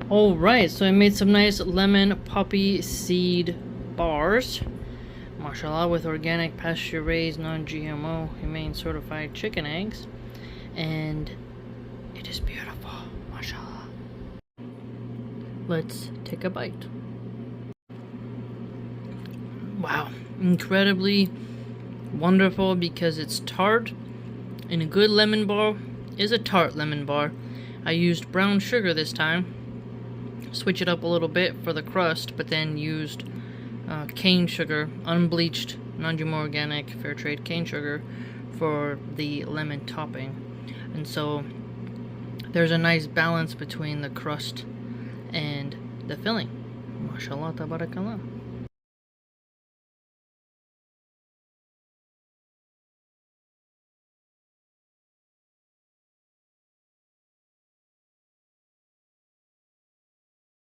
Alright, so I made some nice lemon poppy seed bars. Mashallah, with organic, pasture-raised, non-GMO, humane certified chicken eggs. And it is beautiful, mashallah. Let's take a bite. Wow, incredibly wonderful because it's tart, and a good lemon bar is a tart lemon bar. I used brown sugar this time. Switch it up a little bit for the crust, but then used cane sugar, unbleached, non-GMO organic, fair trade cane sugar for the lemon topping. And so there's a nice balance between the crust and the filling. Mashallah, tabarakallah.